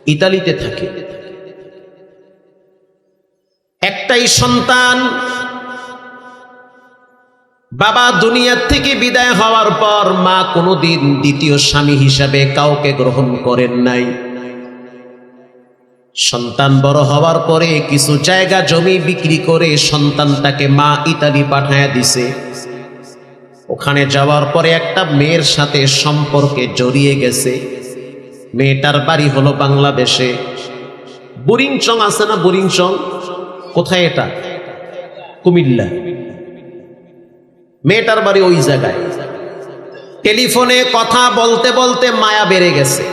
ইতালিতে থাকে। একটাই সন্তান। বাবা দুনিয়ার থেকে বিদায় হওয়ার পর মা কোনোদিন দ্বিতীয় স্বামী হিসাবে কাউকে গ্রহণ করেন নাই। সন্তান বড় হওয়ার পরে কিছু জায়গা জমি বিক্রি করে সন্তানটাকে মা ইতালি পাঠায়া দিছে। ওখানে যাওয়ার পরে একটা মেয়ের সাথে সম্পর্কে জড়িয়ে গেছে। মেয়েটার বাড়ি হলো বাংলাদেশে। বুরিংচং আছে না? বুরিংচং কোথায়? এটা কুমিল্লা। মেয়েটার বাড়ি ওই জায়গায়। টেলিফোনে কথা বলতে বলতে মায়া বেড়ে গেছে।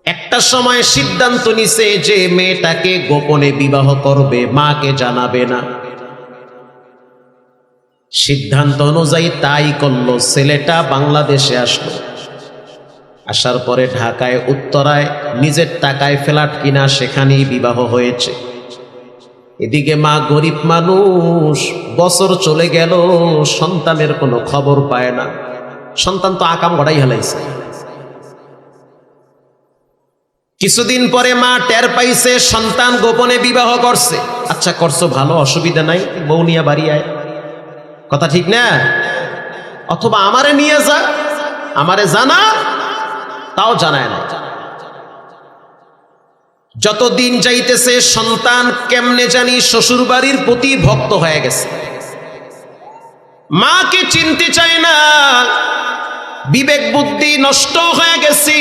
একটা সময় সিদ্ধান্ত নিছে যে মেয়েটাকে গোপনে বিবাহ করবে, মাকে জানাবে না। সিদ্ধান্ত অনুযায়ী তাই করলো। ছেলেটা বাংলাদেশে আসলো। আসার পরে ঢাকায় উত্তরায় নিজের টাকায় ফ্ল্যাট কিনা সেখানেই বিবাহ হয়েছে। এদিকে মা গরিব মানুষ, বছর চলে গেল, সন্তানের কোনো খবর পায় না। সন্তান তো আকাম গড়াই হেলাইছে। কিছুদিন পরে মা টের পাইছে সন্তান গোপনে বিবাহ করছে। আচ্ছা করছো, ভালো, অসুবিধা নাই, বউ নিয়ে বাড়ি আয়, কথা ঠিক না? অথবা আমারে নিয়ে যা, আমারে জানা, তাও জানায় না। যতদিন যাইতেছে সন্তান কেমনে জানি শ্বশুর বাড়ির প্রতি ভক্ত হয়ে গেছে। মাকে চিনতে চায় না, বিবেক বুদ্ধি নষ্ট হয়ে গেছে।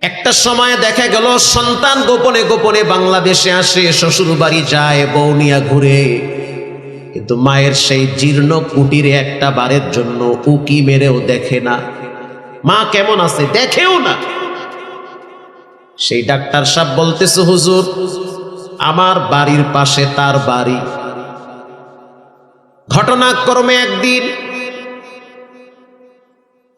একটা সময় দেখা গেল সন্তান গোপনে গোপনে বাংলাদেশে আসে, শ্বশুর বাড়ি যায়, বউ নিয়ে ঘুরে, কিন্তু মায়ের সেই জীর্ণ কুটিরে একটা বারের জন্য উকি মেরেও দেখে না। মা কেমন আছে দেখেও না। সেই ডাক্তার সাহেব বলতেছে, হুজুর আমার বাড়ির পাশে তার বাড়ি। ঘটনাক্রমে একদিন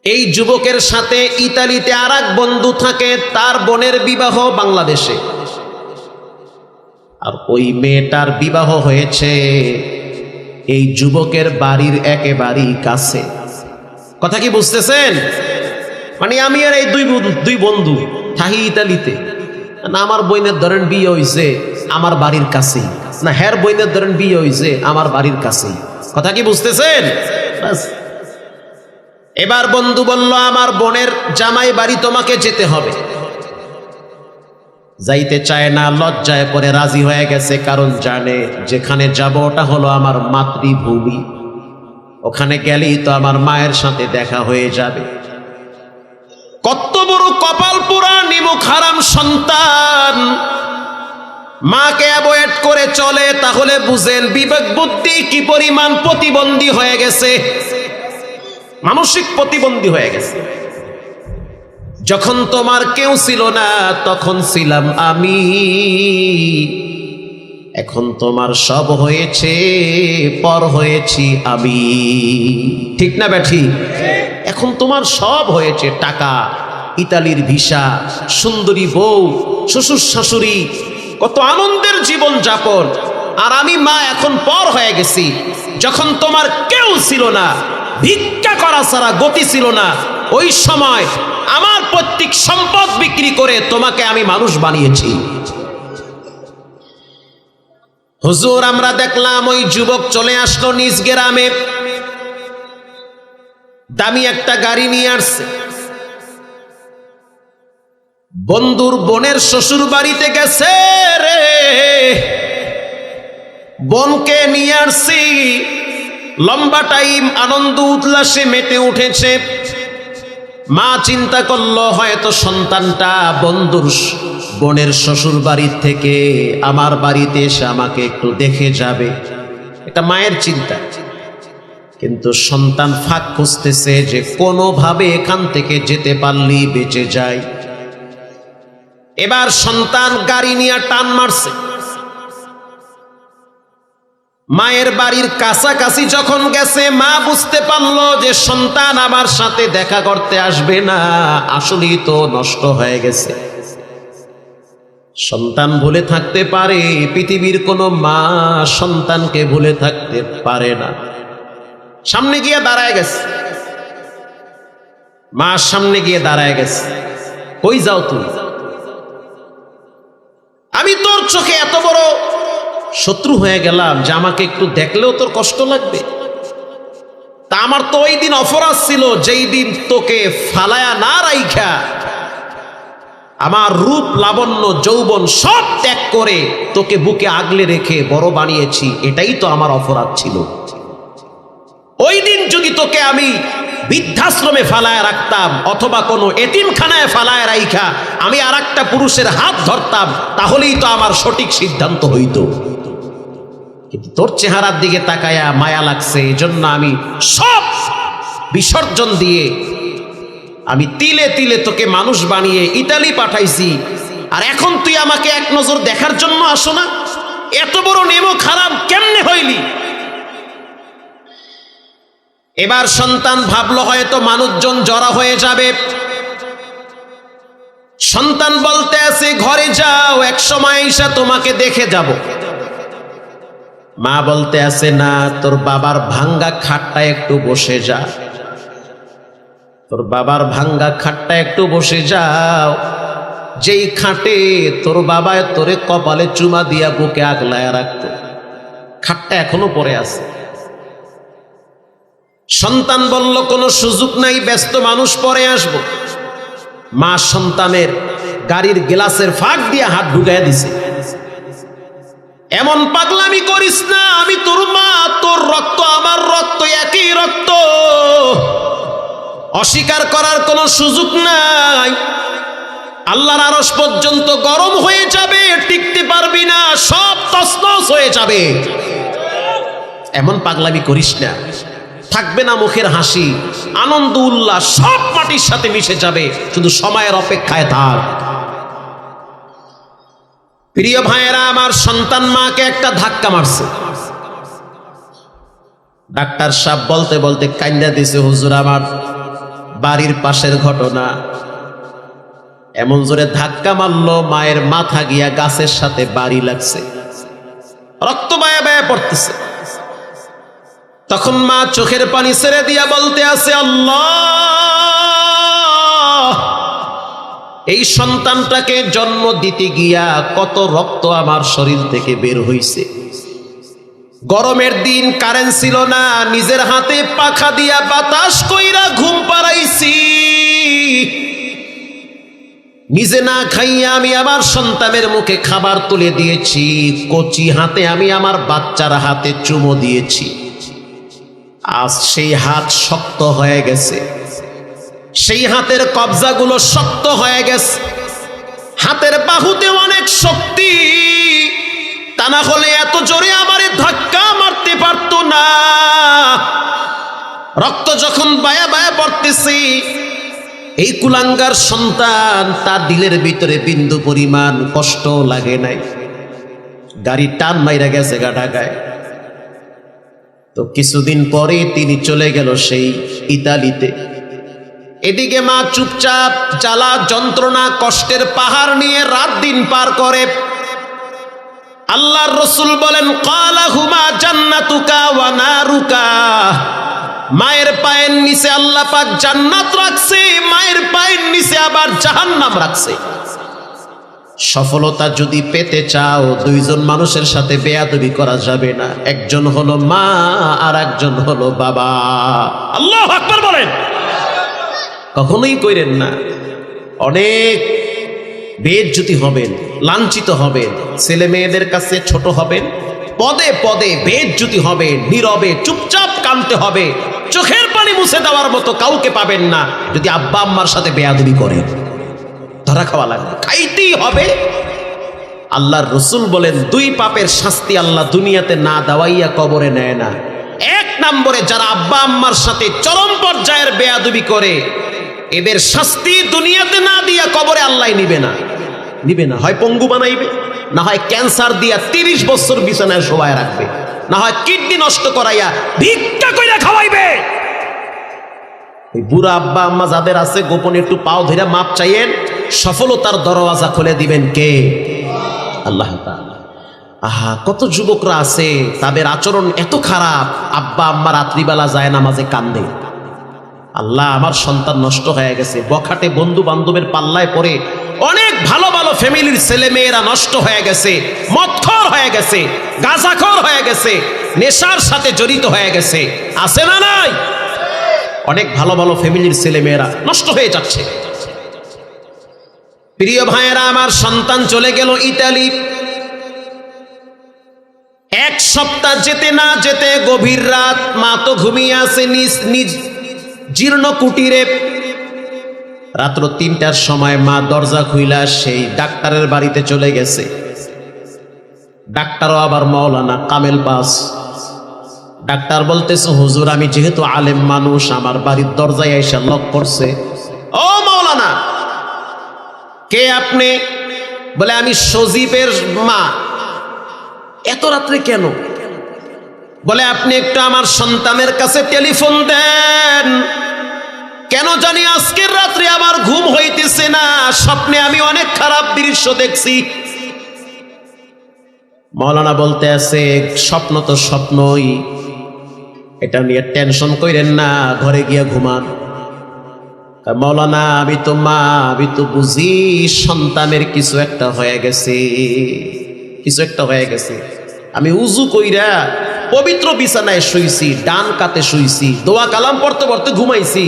এই যুবকের সাথে ইতালিতে আর এক বন্ধু থাকে, তার বোনের বিবাহ বাংলাদেশে, আর ওই মেয়েটার বিবাহ হয়েছে এই যুবকের বাড়ির একেবারেই কাছে। কথা কি বুঝতেছেন? মানে আমি আর এই দুই বন্ধু থাকি ইতালিতে না, আমার বইনের ধরেন বিয়ে হয়েছে আমার বাড়ির কাছেই, না হের বইনের ধরেন বিয়ে হয়েছে আমার বাড়ির কাছেই। কথা কি বুঝতেছেন? এবার বন্ধু বলল, আমার বোনের জামাই বাড়ি তোমাকে যেতে হবে। যাইতে চায় না, লজ্জায় পরে রাজি হয়ে গেছে, কারণ জানে যেখানে যাব ওটা হলো আমার মাতৃভূমি, ওখানে গেলেই তো আমার মায়ের সাথে দেখা হয়ে যাবে। কত বড় কপাল পোড়া নিমুখ হারাম সন্তান মাকে অ্যাভয়েড করে চলে। তাহলে বুঝেন বিবেক বুদ্ধি কি পরিমাণ প্রতিবন্ধী হয়ে গেছে, মানসিক প্রতিবন্ধী হয়ে গেছে। যখন তোমার কেউ ছিল না তখন ছিলাম আমি, এখন তোমার সব হয়েছে, পর হয়েছি আমি। ঠিক না ব্যাঠি? এখন তোমার সব হয়েছে, টাকা, ইতালির ভিসা, সুন্দরী বউ, শ্বশুর শাশুড়ি, কত আনন্দের জীবন যাপন, আর আমি মা এখন পর হয়ে গেছি। যখন তোমার কেউ ছিল না, ভিক্ষা করা ছাড়া গতি ছিল না, ওই সময় আমার প্রত্যেক সম্পদ বিক্রি করে তোমাকে আমি মানুষ বানিয়েছি। হুজুর আমরা দেখলাম ওই যুবক চলে আসলো নিজ গ্রামে, দামি একটা গাড়ি নিয়ে আসছে। বন্ধুর বোনের শ্বশুর বাড়িতে গেছে রে, বোনকে নিয়ে আসছি। লম্বা টাইম আনন্দ উল্লাসে মেতে উঠেছে। মা চিন্তা করলো হয়তো সন্তানটা বন্ধুর বোনের শ্বশুর বাড়ির থেকে আমার বাড়িতে এসে আমাকে একটু দেখে যাবে, এটা মায়ের চিন্তা। কিন্তু সন্তান ফাঁক খুঁজতেছে যে কোনোভাবে এখান থেকে যেতে পারলেই বেঁচে যায়। এবার সন্তান গাড়ি নিয়ে টান মারছে। মায়ের বাড়ির কাছাকাছি যখন গেছে, মা বুঝতে পারলো যে সন্তান আমার সাথে দেখা করতে আসবে না, আসলেই তো নষ্ট হয়ে গেছে। সন্তান ভুলে থাকতে পারে, পৃথিবীর কোনো মা সন্তানকে ভুলে থাকতে পারে না। সামনে গিয়ে দাঁড়ায় গেছে। মা সামনে গিয়ে দাঁড়ায় গেছে, কই যাও তুমি? আমি তোর চোখে এত বড় শত্রু হয়ে গেলাম যে আমাকে একটু দেখলেও তোর কষ্ট লাগবে? তা আমার তো ওই দিন অপরাধ ছিল, যেই দিন তোকে ফালায়া না রাইখা আমার রূপ লাবণ্য যৌবন সব ত্যাগ করে তোকে বুকে আগলে রেখে বড় বানিয়েছি, এটাই তো আমার অপরাধ ছিল। ওই দিন যদি তোকে আমি বৃদ্ধাশ্রমে ফালায় রাখতাম অথবা কোনো এতিমখানায় ফালায় রাইখা আমি আর একটা পুরুষের হাত ধরতাম, তাহলেই তো আমার সঠিক সিদ্ধান্ত হইতো। কিন্তু তোর চেহারার দিকে তাকায়া মায়া লাগছে, এজন্য আমি সব বিসর্জন দিয়ে আমি তিলে তিলে তোকে মানুষ বানিয়ে ইতালি পাঠাইছি, আর এখন তুই আমাকে এক নজর দেখার জন্য আসো না? এত বড় নেমো খারাপ কেমনে হইলি? এবার সন্তান ভাবলো হয়তো মানুষজন জড়া হয়ে যাবে। সন্তান বলতে আছে, ঘরে যাও, এক সময় এসে তোমাকে দেখে যাব। মা বলতে আছে, না, তোর বাবার ভাঙ্গা খাটটা একটু বসে যা, তোর বাবার ভাঙ্গা খাটটা একটু বসে যাও, যেই খাটে তোর বাবা তোরে কপালে চুমা দিয়া বুকে আগলায় রাখতো, খাটটা এখনো পড়ে আছে। সন্তান বলল, কোনো সুযোগ নাই, ব্যস্ত মানুষ, পরে আসব। মা সন্তানের গাড়ির গ্লাসের ফাঁক দিয়ে হাত ঢুকাইয়া দিছে। এমন পাগলামি করিস না, আমি তোর মা, তোর রক্ত আমার রক্ত, একই রক্ত, অস্বীকার করার কোনো সুযোগ নাই। আল্লাহর আরশ পর্যন্ত গরম হয়ে যাবে, টিকতে পারবি না, সব তছনছ হয়ে যাবে। এমন পাগলামি করিস না, থাকবে না মুখের হাসি, আনন্দ উল্লাস সব মাটির সাথে মিশে যাবে, শুধু সময়ের অপেক্ষায় থাক। প্রিয় ভাইয়েরা আমার, সন্তান মাকে একটা ধাক্কা মারছে। ডাক্তার সাহেব বলতে বলতে কান্না দিছে, হুজুর আমার বাড়ির পাশের ঘটনা। এমন জোরে ধাক্কা মারলো, মায়ের মাথা গিয়া গাছের সাথে বাড়ি লাগছে, রক্ত বায়া বায়া পড়তেছে। তখন মা চোখের পানি ছেড়ে দিয়া বলতে আছে, আল্লাহ, এই সন্তানটাকে জন্ম দিতে গিয়া কত রক্ত আমার শরীর থেকে বের হইছে। গরমের দিন কারেন্ট ছিল না, নিজের হাতে পাখা দিয়া বাতাস কইরা ঘুম পাড়াইছি। নিজে না খাইয়া আমি আমার সন্তানের মুখে খাবার তুলে দিয়েছি, কচি হাতে আমি আমার বাচ্চার হাতে চুমো দিয়েছি। আজ সেই হাত শক্ত হয়ে গেছে, সেই হাতের কবজাগুলো শক্ত হয়ে গেছে, হাতের বাহুতে অনেক শক্তি, তা না হলে এত জোরে আমারে ধাক্কা মারতে পারতো না। রক্ত যখন বায়া বায়া পড়তেছি, এই কুলাঙ্গার সন্তান, তার দিলের ভিতরে বিন্দু পরিমাণ কষ্ট লাগে নাই। গাড়ি টান মাইরা গেছে ঢাকায়। তো কিছুদিন পরে তিনি চলে গেল সেই ইতালিতে। এদিকে মা চুপচাপ জ্বালা যন্ত্রণা কষ্টের পাহাড় নিয়ে রাত দিন পার করে। আল্লাহর রাসূল বলেন, ক্বালা হুমা জান্নাতুকা ওয়া নারুকা। মায়ের পায়ের নিচে আল্লাহ পাক জান্নাত রাখছে, মায়ের পায়ের নিচে আবার জাহান্নাম রাখছে। সফলতা যদি পেতে চাও, দুইজন মানুষের সাথে বেয়াদবি করা যাবে না। একজন হলো মা আর একজন হলো বাবা। আল্লাহু আকবার বলেন। কখনোই কইরেন না। অনেক বেইজ্জতি হবেন, লাঞ্ছিত হবেন, ছেলে মেয়েদের কাছে ছোট হবেন, পদে পদে বেইজ্জতি হবে, নীরবে চুপচাপ কাঁদতে হবে, চোখের পানি মুছে দেওয়ার মতো কাউকে পাবেন না। যদি আব্বা আম্মার সাথে বেয়াদবি করেন, ধরা খাওয়া লাগবে, খাইতেই হবে। আল্লাহর রাসূল বলেন, দুই পাপের শাস্তি আল্লাহ দুনিয়াতে না দেওয়াইয়া কবরে নেয় না। এক নম্বরে যারা আব্বা আম্মার সাথে চরম পর্যায়ের বেয়াদবি করে, এদের শাস্তি দুনিয়াতে না দিয়া কবরে আল্লাহ নিবে না, নিবে না। হয় পঙ্গু বানাইবে, না হয় ক্যান্সার দিয়া 30 বছর বিছানায় শোয়ায় রাখবে, না হয় কিডনি নষ্ট করাইয়া ভিক্ষা কইরা খাওয়াইবে। বুড়া আব্বা আম্মা যাদের আছে, গোপনে একটু পাও ধরে মাপ চাইয়েন, সফলতার দরওয়াজা খুলে দিবেন কে? আল্লাহ তাআলা। আহা, কত যুবকরা আছে তাদের আচরণ এত খারাপ, আব্বা আম্মা রাত্রিবেলা যায় নামাজে কান্দে, আল্লাহ আমার সন্তান নষ্ট হয়ে গেছে। বখাটে বন্ধু বান্ধবের পাল্লায় পড়ে অনেক ভালো ভালো ফ্যামিলির ছেলে মেয়েরা নষ্ট হয়ে গেছে, মদখোর হয়ে গেছে, গাঁজাখোর হয়ে গেছে, নেশার সাথে জড়িত হয়ে গেছে। আছে না নাই? অনেক ভালো ভালো ফ্যামিলির ছেলে মেয়েরা নষ্ট হয়ে যাচ্ছে। প্রিয় ভাইয়েরা, আমার সন্তান চলে গেল ইতালি। এক সপ্তাহ যেতে না যেতে গভীর রাত, মা তো ঘুমিয়ে আছে নিজ জীর্ণ কুটিরে। রাত্র ৩টার সময় মা দরজা খুইলা সেই ডাক্তারের বাড়িতে চলে গেছে। ডাক্তারও আবার মাওলানা কামেল বাস। ডাক্তার বলতেছে, হুজুর আমি যেহেতু আলেম মানুষ, আমার বাড়ির দরজায় এসে লক করছে। ও মাওলানা, কে আপনি? বলে আমি সজীবের মা। এত রাত্রে কেন? বলে আপনি একটু আমার সন্তানের কাছে টেলিফোন দেন। কেন জানি আজকের রাত্রে আমার ঘুম হইতেছে না, স্বপ্নে আমি অনেক খারাপ দৃশ্য দেখছি। মাওলানা বলতে আছে, স্বপ্ন তো স্বপ্নই, এটা নিয়ে টেনশন কইরেন না, ঘরে গিয়া ঘুমান। মাওলানা আমি তো বুঝি সন্তানের কিছু একটা হয়ে গেছে। আমি উজু কইরা পবিত্র বিছানায় শুইছি, ডান কাতে শুইছি, দোয়া কালাম পড়তে পড়তে ঘুমাইছি,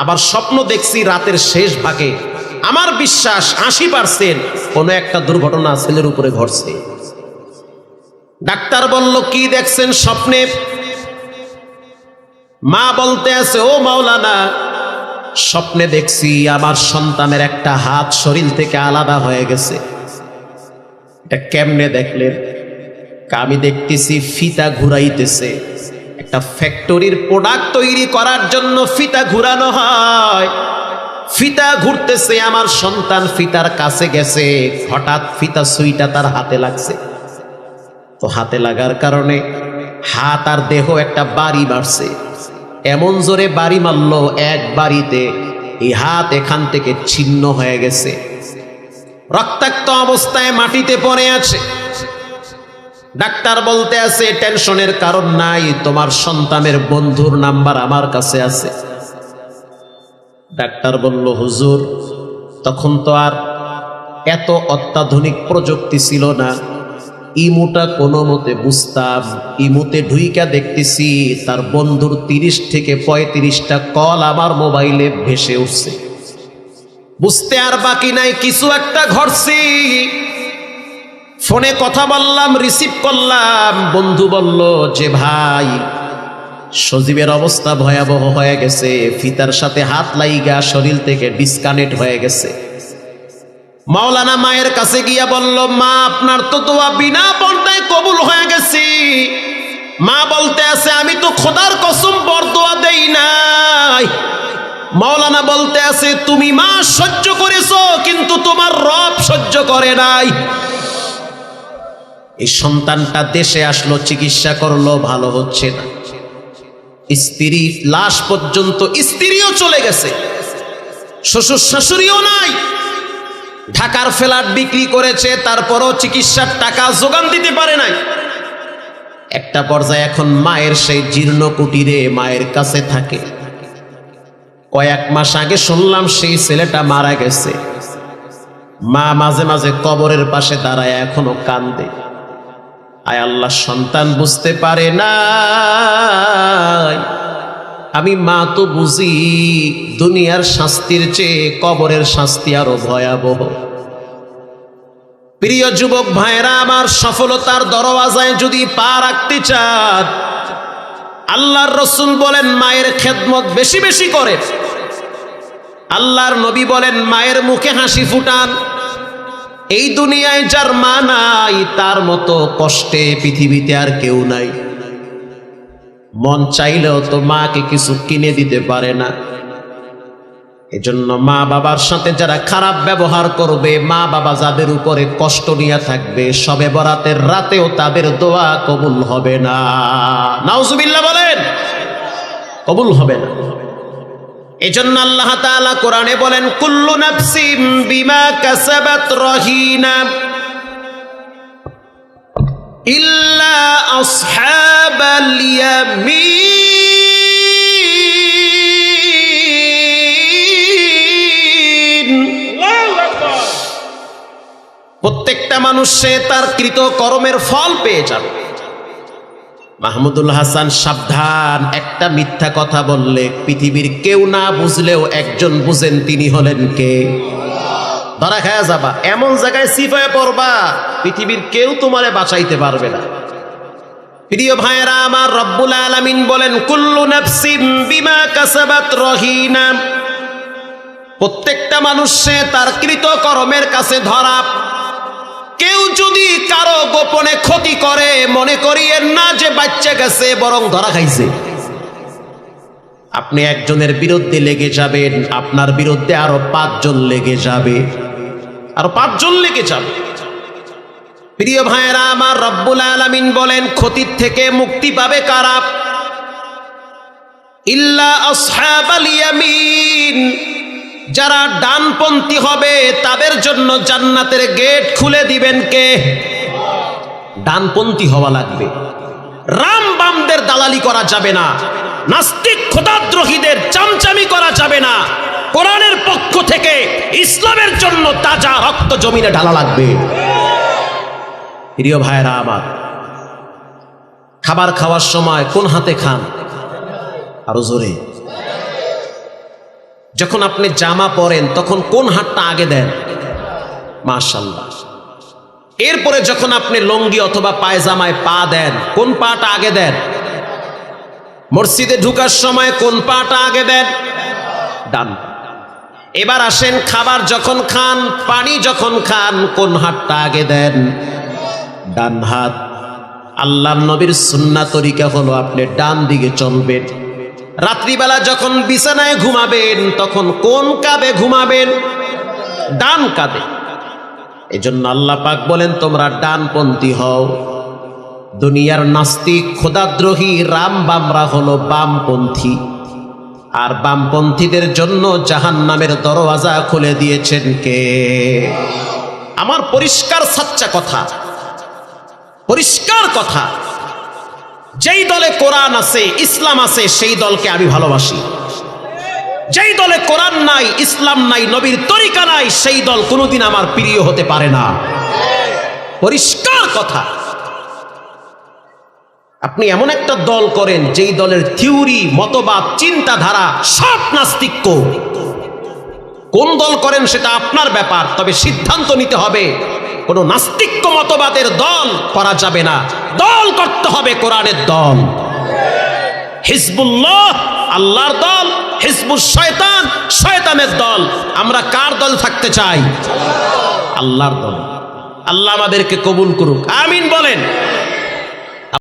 আবার স্বপ্ন দেখছি রাতের শেষ ভাগে। আমার বিশ্বাস 80% কোনো একটা দুর্ঘটনা ছেলের উপরে ঘটছে। ডাক্তার বলল, কি দেখছেন স্বপ্নে? মা বলতে আছে, ও মাওলানা স্বপ্নে দেখছি আমার সন্তানের একটা হাত শরীর থেকে আলাদা হয়ে গেছে। এটা কেমনে দেখলেন? আমি দেখতেছি ফিতা ঘুরাইতেছে। একটা ফ্যাক্টরির প্রোডাক্ট তৈরি করার জন্য ফিতা ঘুরানো হয়, ফিতা ঘুরতেছে। আমার সন্তান ফিতার কাছে গেছে, হঠাৎ ফিতা সুইটা তার হাতে লাগছে। তো হাতে লাগার কারণে হাত আর দেহ একটা বাড়ি মারছে। এমন জোরে বাড়ি মারলো, এক বাড়িতে এই হাত এখান থেকে ছিন্ন হয়ে গেছে, রক্তাক্ত অবস্থায় মাটিতে পড়ে আছে। ডাক্তার বলতে আছে, টেনশনের কারণ নাই, তোমার সন্তানের বন্ধুর নাম্বার আমার কাছে আছে। ডাক্তার বলল, হুজুর তখন তো আর এত অত্যাধুনিক প্রযুক্তি ছিল না, ইমুটা কোনো মতে বুঝতাম। ইমুতে ঢুইকা দেখতেছি তার বন্ধুর 30 থেকে 35টা কল আমার মোবাইলে ভেসে উঠছে। বুঝতে আর বাকি নাই, কিছু একটা ঘটছে। ফোনে কথা বললাম, রিসিভ করলাম। বন্ধু বলল যে ভাই সজীবের অবস্থা ভয়াবহ হয়ে গেছে, ফিতার সাথে হাত লাইগা শরীর থেকে ডিসকানেক্ট হয়ে গেছে। মাওলানা মায়ের কাছে গিয়া বলল, মা আপনার তো দোয়া বিনা পর্দায় কবুল হয়ে গেছে। মা বলতে আছে, আমি তো খোদার কসম বরদোয়া দেই নাই। মাওলানা বলতে আছে, তুমি মা সহ্য করেছো, কিন্তু তোমার রব সহ্য করে নাই। এই সন্তানটা দেশে আসলো, চিকিৎসা করলো, ভালো হচ্ছে না। স্ত্রী লাশ পর্যন্ত, স্ত্রীও চলে গেছে, শ্বশুর শাশুড়িও নাই। ঢাকার ফ্ল্যাট বিক্রি করেছে, তারপরও চিকিৎসার টাকা যোগান দিতে পারে নাই। একটা পর্যায়ে এখন মায়ের সেই জীর্ণ কুটিরে মায়ের কাছে থাকে। কয়েক মাস আগে শুনলাম সেই ছেলেটা মারা গেছে। মা মাঝে মাঝে কবরের পাশে দাঁড়ায় এখনো কান্দে। আয় আল্লাহ, সন্তান বুঝতে পারে না। আমি মা তো বুঝি দুনিয়ার শাস্তির চেয়ে কবরের শাস্তি আরো ভয়াবহ। প্রিয় যুবক ভাইরা আমার, সফলতার দরওয়াজায় যদি পা রাখতে চান, আল্লাহর রাসূল বলেন মায়ের খেদমত বেশি বেশি করে। আল্লাহর নবী বলেন মায়ের মুখে হাসি ফুটান। এই দুনিয়ায় যার মা নাই, তার মতো কষ্টে পৃথিবীতে আর কেউ নাই। মন চাইলেও তো মাকে কিছু কিনে দিতে পারে না। এজন্য মা বাবার সাথে যারা খারাপ ব্যবহার করবে, মা বাবা যাদের উপরে কষ্ট নিয়ে থাকবে, শবে বরাতের রাতেও তাদের দোয়া কবুল হবে না। নাউজুবিল্লাহ বলেন, কবুল হবে না। এজন্য আল্লাহ তাআলা কোরআনে বলেন, কুল্লু নাফসিম বিমা কাসাবাত রহিনা ইল্লা আসহাবাল ইয়ামিন প্রত্যেকটা মানুষ সে তার কৃত কর্মের ফল পেয়ে যাবে। মাহমুদুল হাসান সাবধান, একটা মিথ্যা কথা বললে পৃথিবীর কেউ না বুঝলেও একজন বুঝেন, তিনি হলেন কে? ধরা খায়া যাবা, এমন জায়গায় সিফায় পড়বা পৃথিবীর কেউ তোমারে বাঁচাইতে পারবে না। প্রিয় ভাইয়েরা আমার, রব্বুল আলামিন বলেন কুল্লু নাফসিম বিমা কাসাবাত রহিনা। প্রত্যেকটা মানুষ সে তার কৃত কর্মের কাছে ধরা। কেউ যদি কারো গোপনে ক্ষতি করে, মনে করিয়েন না যে বাচ্চা গেছে, বরং ধরা খাইছে। আপনি একজনের বিরুদ্ধে লেগে যাবেন, আপনার বিরুদ্ধে আরো 5 জন লেগে যাবে, আরো 5 জন লেগে যাবে। প্রিয় ভাইয়েরা আমার, রব্বুল আলামিন বলেন ক্ষতির থেকে মুক্তি পাবে কারা? ইল্লা আসহাবাল ইয়ামিন, যারা ডানপন্থী হবে তাদের জন্য জান্নাতের গেট খুলে দিবেন কে? ডানপন্থী হওয়া লাগবে। রাম বামদের দালালি করা যাবে না, নাস্তিক খোদাদ্রোহীদের চামচামি করা যাবে না। কোরআনের পক্ষ থেকে ইসলামের জন্য তাজা রক্ত জমিনে ঢালা লাগবে। প্রিয় ভাইরা আমার, খাবার খাওয়ার সময় কোন হাতে খান? আরো জোরে। যখন আপনি জামা পরেন তখন কোন হাতটা আগে দেন? মাশাআল্লাহ। এরপরে যখন আপনি লুঙ্গি অথবা পায়জামায় পা দেন, কোন পাটা আগে দেন? মসজিদে ঢুকার সময় কোন পাটা আগে দেন? ডান। এবার আসেন, খাবার যখন খান, পানি যখন খান, কোন হাতটা আগে দেন? ডান হাত। আল্লাহর নবীর সুন্নাহ তরিকা হলো আপনি ডান দিকে চলবেন। রাত্রিবেলা যখন বিছানায় ঘুমাবেন তখন কোন কাঁধে ঘুমাবেন? ডান কাঁধে। এজন্য আল্লাহ পাক বলেন তোমরা ডানপন্থী হও। দুনিয়ার নাস্তিক খোদাদ্রোহী রাম বামরা হলো বামপন্থী, আর বামপন্থীদের জন্য জাহান্নামের দরওয়াজা খুলে দিয়েছেন কে? আমার পরিষ্কার সাচ্চা কথা, পরিষ্কার কথা, যেই দলে কোরআন আছে, ইসলাম আছে, সেই দলকে আমি ভালোবাসি। যেই দলে কোরআন নাই, ইসলাম নাই, নবীর তরিকা নাই, সেই দল কোনোদিন আমার প্রিয় হতে পারে না। পরিষ্কার কথা। আপনি এমন একটা দল করেন যেই দলের থিওরি, মতবাদ, চিন্তাধারা সব নাস্তিক্য। কোন দল করেন সেটা আপনার ব্যাপার, তবে সিদ্ধান্ত নিতে হবে কোন নাস্তিক্য মতবাদের দল করা যাবে না। দল করতে হবে কোরআনের দল। হিজবুল্লাহ আল্লাহর দল, হিজবুশ শয়তান শয়তানের দল। আমরা কার দল থাকতে চাই? আল্লাহর দল। আল্লাহ আমাদেরকে কবুল করুক, আমিন বলেন।